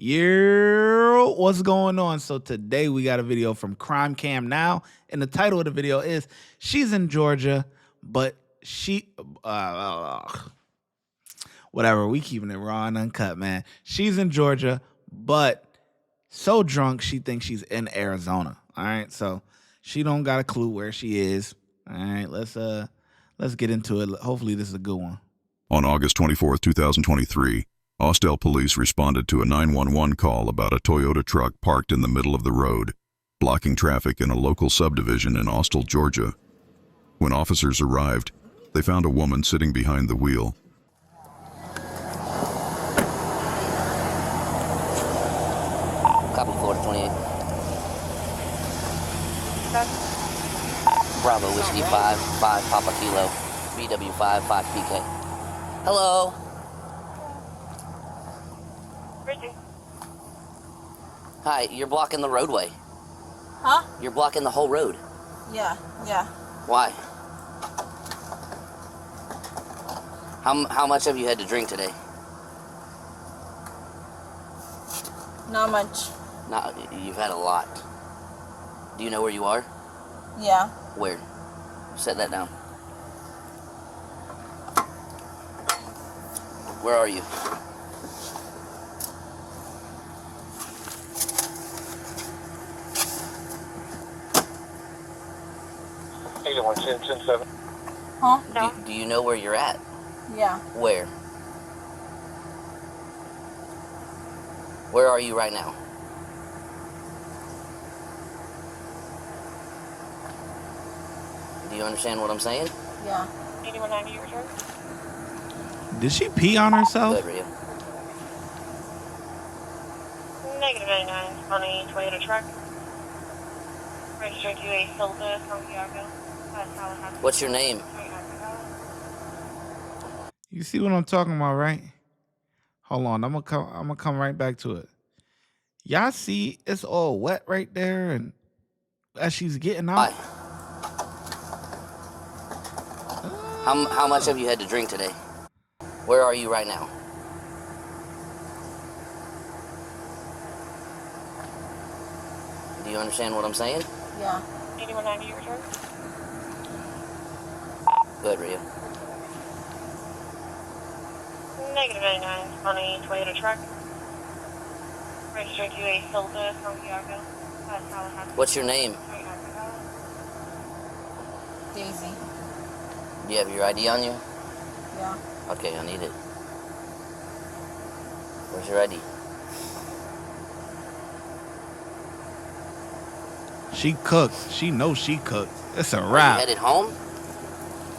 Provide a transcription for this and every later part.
Yeah, what's going on? So today we got a video from Crime Cam Now, and the title of the video is "She's in Georgia, but whatever. We keeping it raw and uncut, man. She's in Georgia, but so drunk she thinks she's in Arizona. All right, so she don't got a clue where she is. All right, let's get into it. Hopefully this is a good one. On August 24, 2023, Austell police responded to a 911 call about a Toyota truck parked in the middle of the road, blocking traffic in a local subdivision in Austell, Georgia. When officers arrived, they found a woman sitting behind the wheel. Copy 428. Bravo Whiskey 5, 5 Papa Kilo, BW5, 5 PK. Hello? Richie. Hi, you're blocking the roadway. Huh? You're blocking the whole road. Yeah. Why? How much have you had to drink today? Not much. Not, you've had a lot. Do you know where you are? Yeah. Where? Set that down. Where are you? Huh? No. Do you know where you're at? Yeah. Where? Where are you right now? Do you understand what I'm saying? Yeah. 8190 return. Did she pee on herself? Good, Rio. Negative 99 on a Toyota truck. Registered to a Silva, Santiago. What's your name? You see what I'm talking about, right? Hold on, I'm gonna come right back to it. Y'all see it's all wet right there, and as she's getting out. Hi. How much have you had to drink today? Where are you right now? Do you understand what I'm saying? Yeah. 8190 return. Good, Rio. Negative 99 on a Toyota truck. Registered to a Silva, Santiago. What's your name? Daisy. Do you have your ID on you? Yeah. Okay, I need it. Where's your ID? She cooked. She knows she cooked. It's a Are you wrap. headed home?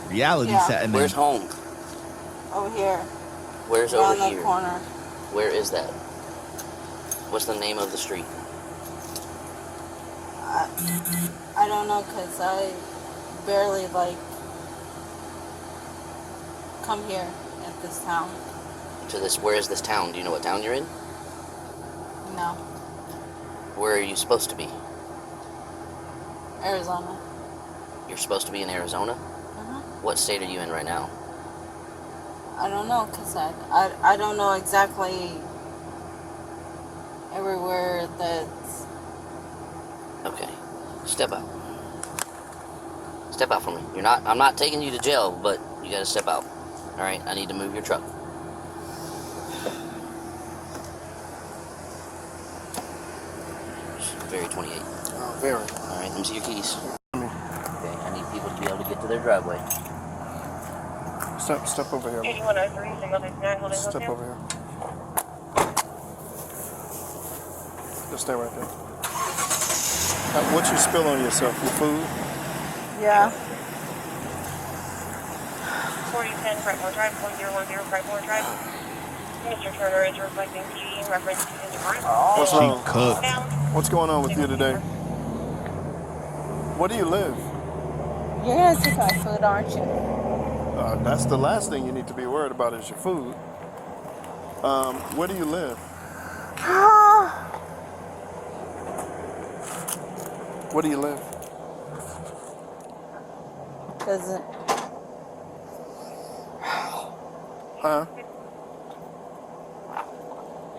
Reality Yeah. setting in. Where's home? Over here. Where's Around over the here? corner. Where is that? What's the name of the street? I don't know, because I barely, come here at this town. Where is this town? Do you know what town you're in? No. Where are you supposed to be? Arizona. You're supposed to be in Arizona? What state are you in right now? I don't know, because I don't know exactly everywhere that's... Okay. Step out. Step out for me. I'm not taking you to jail, but you gotta step out. Alright, I need to move your truck. Very 28. Oh, very. Alright, let me see your keys. Okay, I need people to be able to get to their driveway. Step over here. 8103, single 69, holding Step over here. Just stay right there. What you spill on yourself? Your food? Yeah. 4010 Brightmore Drive, 1010 Brightmore Drive. Mr. Turner is reflecting G in reference to his crime. What's She wrong? cooked. What's going on with you today? Where do you live? You're gonna take my food, aren't you? That's the last thing you need to be worried about is your food. Where do you live? Where do you live? Doesn't... Huh?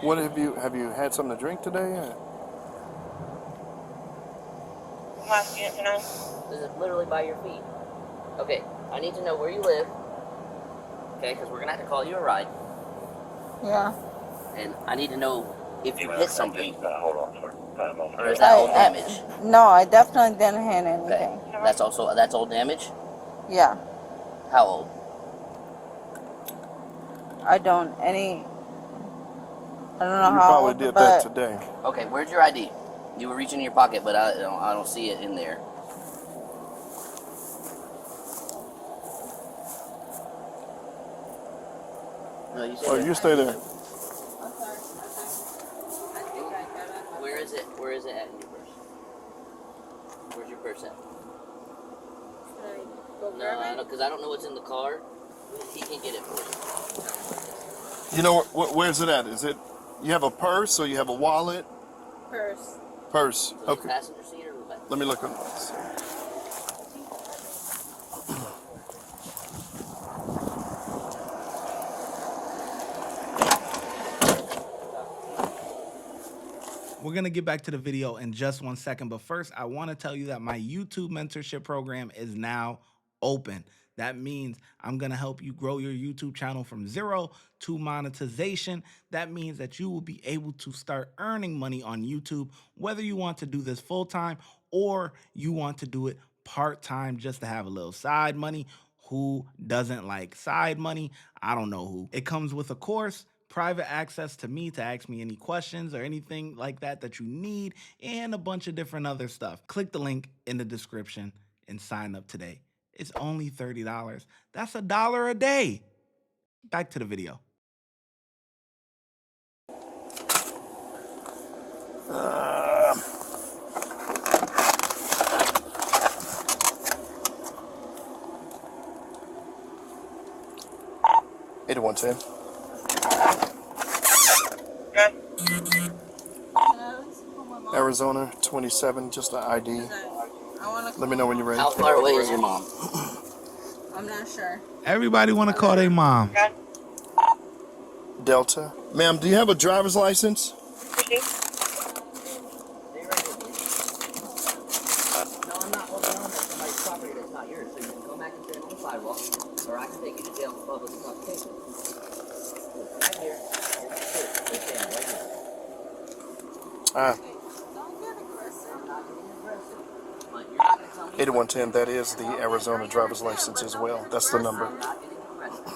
What have you had something to drink today? Last unit to 9. This is literally by your feet. Okay, I need to know where you live. Okay, because we're gonna have to call you a ride. Yeah. And I need to know if you hit something. Hold on for a moment. Or is that old damage? No, I definitely didn't hit anything. Okay, that's old damage. Yeah. How old? I don't know You how probably old, did but that today. Okay, where's your ID? You were reaching in your pocket, but I don't see it in there. No, you said Oh, you stay there. Where is it? Where is it at in your purse? Where's your purse at? No, because I don't know what's in the car. He can get it for you. You know where's it at? Is it? You have a purse or you have a wallet? Purse. Purse. So Okay. the passenger seat or the back? Let me look at this. We're going to get back to the video in just 1 second, but first I want to tell you that my YouTube mentorship program is now open. That means I'm going to help you grow your YouTube channel from 0 to monetization. That means that you will be able to start earning money on YouTube, whether you want to do this full-time or you want to do it part-time just to have a little side money. Who doesn't like side money? I don't know who. It comes with a course, private access to me to ask me any questions or anything like that that you need, and a bunch of different other stuff. Click the link in the description and sign up today. It's only $30. That's $1 a day. Back to the video. Eight one ten. Good. Arizona 27. Just an ID. Let me know when you're ready. How far away is your mom? I'm not sure. Everybody want to call their mom. Good. Delta. Ma'am, do you have a driver's license? Proceed. No, I'm not holding on to somebody's property that's not yours, so you can go back and stand on the sidewalk, or I can take you to jail for public intoxication. Right here. Just stand right here. Ah, Don't get aggressive. I'm not getting aggressive, but you're not going to tell me. 8110. That is the Arizona driver's license as well. That's the number. I'm not getting aggressive.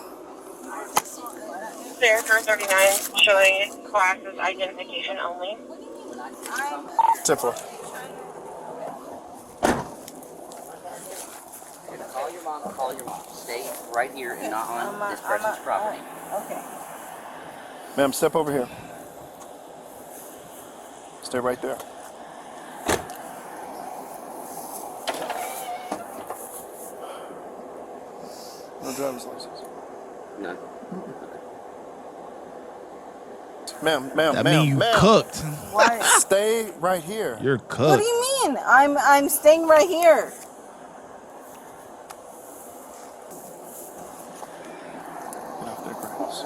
There for 39, showing class as identification only. Temple. You're gonna call your mom, call your mom. Stay right here and not on this person's property. Okay. Ma'am, step over here. Stay right there. No driver's license. No. Ma'am, That mean you cooked. Why? Stay right here. You're What cooked. do you mean? I'm staying right here. Get off their grass.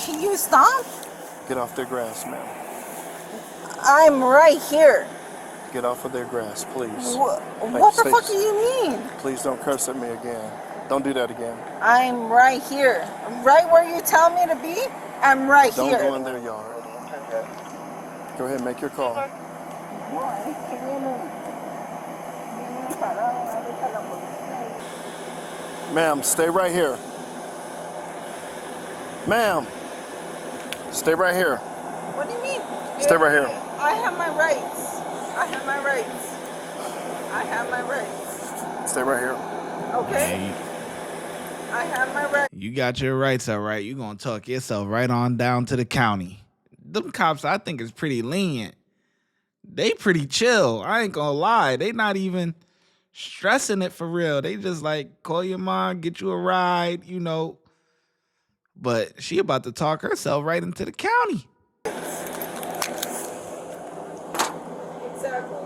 Can you stop? Get off their grass, ma'am. I'm right here. Get off of their grass, please. What the stay- fuck do you mean? Please don't curse at me again. Don't do that again. I'm right here. Right where you tell me to be, I'm right Don't here. go in their yard. Go ahead and make your call. Ma'am, stay right here. Ma'am, stay right here. What do you mean? Stay right here. I have my rights. I have my rights. I have my rights. Stay right here. Okay? Hey, I have my rights. you got your rights all right. You gonna tuck yourself right on down to the county. Them cops, I think, is pretty lenient. They pretty chill. I ain't gonna lie. They not even stressing it for real. They just like, call your mom, get you a ride, you know. But she about to talk herself right into the county. Exactly.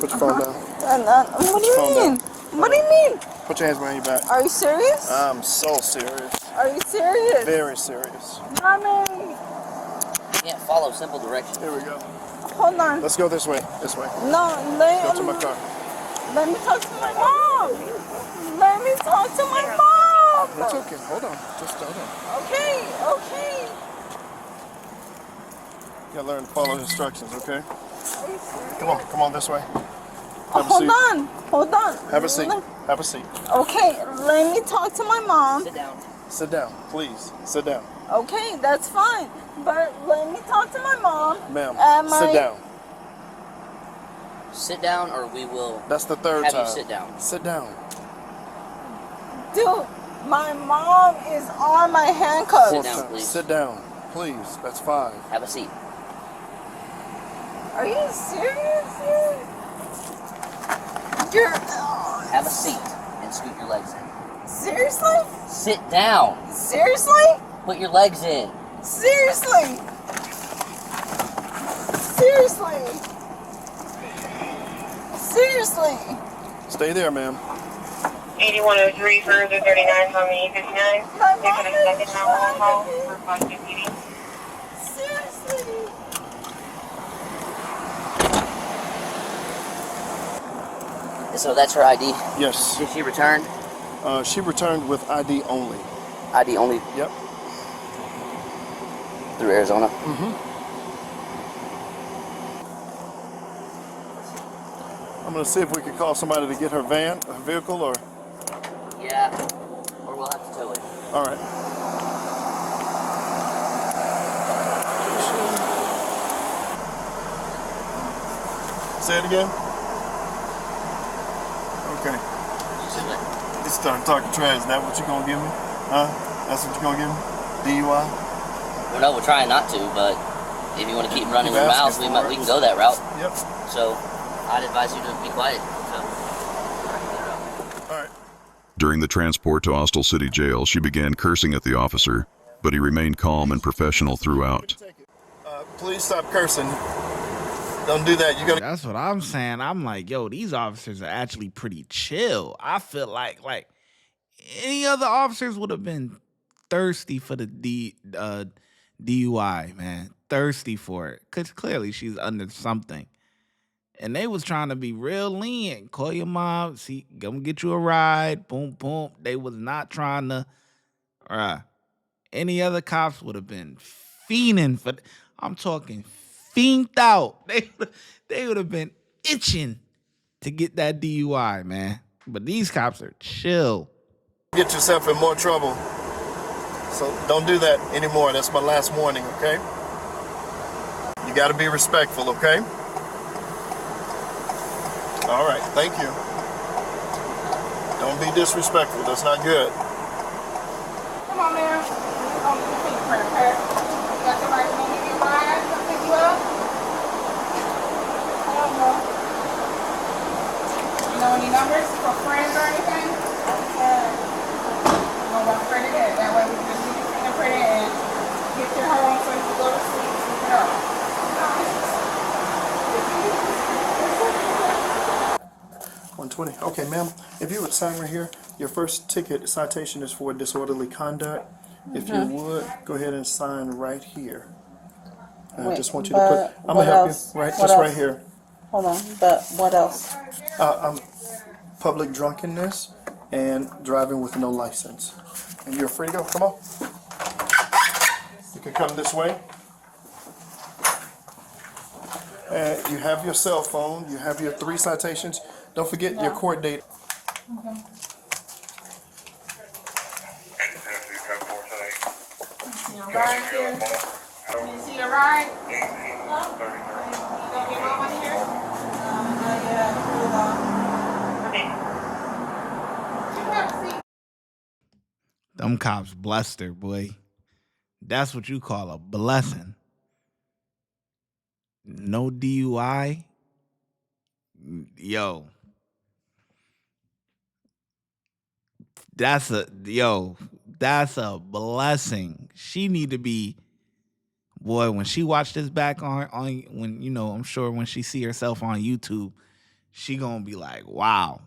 Put your phone down. What do you Calm mean? down. What do you mean? Put your hands behind your back. Are you serious? I'm so serious. Are you serious? Very serious. Mommy. You can't follow simple directions. Here we go. Hold on. Let's go this way. This way. No, Go to my car. let me talk to my mom. Let me talk to my mom. It's okay. Hold on. Just hold on. Okay, okay. You gotta learn to follow instructions, okay? Are you serious? Come on this way. Have a Hold seat. on, hold on. Have a seat. Have a seat. Okay, let me talk to my mom. Sit down. Sit down, please. Sit down. Okay, that's fine. But let me talk to my mom. Ma'am, Am sit I- down. Sit down, or we will That's the third have time. you sit down. Sit down. Dude, my mom is on my handcuffs. Sit Fourth down, time. please. Sit down. Please. That's 5. Have a seat. Are you serious, dude? You're Have a seat and scoot your legs in. seriously? Sit down. Seriously? Put your legs in. Seriously? Seriously? Seriously? Stay there, ma'am. 8103 further 39 from the 59. My They're going to mom second is now roll call trying to for positive PD. Seriously? So that's her ID. Yes. Did she return? She returned with ID only. ID only Yep. through Arizona. I'm gonna see if we can call somebody to get her van, her vehicle, or. Yeah. Or we'll have to tow it. All right. Say it again. Okay. You start talking trash. Is that what you gonna give me? Huh? That's what you gonna give me? DUI? Well, no, we're trying not to, but if you want to keep running Keep your asking mouth, for we it. can go that route. Yep. So I'd advise you to be quiet. So. All right. During the transport to Austell City Jail, she began cursing at the officer, but he remained calm and professional throughout. Please stop cursing. Don't do that. You gotta. That's what I'm saying. I'm like, yo, these officers are actually pretty chill. I feel like any other officers would have been thirsty for the DUI, man. Thirsty for it. Because clearly she's under something. And they was trying to be real lenient. Call your mom, see, come get you a ride, boom, boom. They was not trying to, any other cops would have been fiending for, I'm talking fiended out. They would have been itching to get that DUI, man. But these cops are chill. Get yourself in more trouble. So don't do that anymore. That's my last warning, okay? You gotta be respectful, okay? All right, thank you. Don't be disrespectful. That's not good. Come on, man. Got somebody gonna give you a ride? Come pick you up? Come on, bro. You know any numbers for friends or anything? Okay. I'm gonna walk straight ahead. That way we can just get your fingerprint and get your home so you can go to sleep. Sleep it up. 120. Okay, ma'am. If you would sign right here, your first ticket citation is for disorderly conduct. If you would, go ahead and sign right here. I Wait, just want you to but put. I'm what gonna help else? you. Right, What just right else? here. Hold on, but what else? Public drunkenness and driving with no license. And you're free to go. Come on. You can come this way. And you have your cell phone. You have your 3 citations. Don't forget your court date. Okay. You ride here? You see the ride? You gonna get mama here? Yeah, hold on. Okay. You have a seat. Them cops blessed her, boy. That's what you call a blessing. No DUI. Yo. That's a blessing. She need to be, boy, when she watched this back on when, I'm sure when she see herself on YouTube, she gonna be like, wow.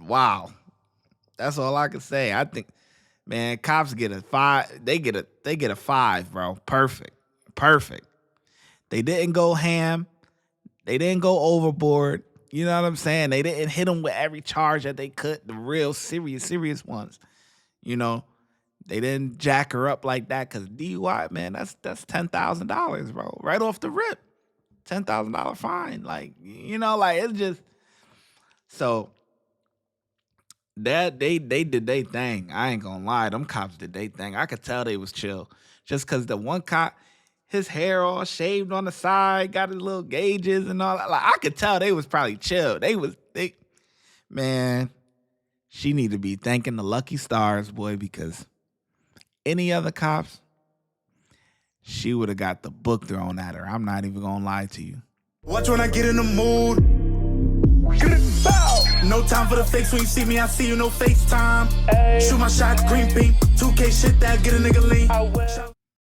Wow. That's all I can say. I think, man, cops get a 5. They get a 5, bro. Perfect. They didn't go ham. They didn't go overboard. You know what I'm saying? They didn't hit them with every charge that they could, the real serious ones. You know, they didn't jack her up like that, because DUI, man, that's $10,000, bro. Right off the rip. $10,000 fine. Like, you know, like, it's just, so that they did their thing. I ain't gonna lie, them cops did their thing. I could tell they was chill. Just because the one cop, his hair all shaved on the side, got his little gauges and all that. Like, I could tell they was probably chill. Man, she need to be thanking the lucky stars, boy, because any other cops, she would have got the book thrown at her. I'm not even gonna lie to you. Watch when I get in the mood. No time for the fakes. When you see me, I see you, no FaceTime. Shoot my shot, green beam. 2K shit that get a nigga lean.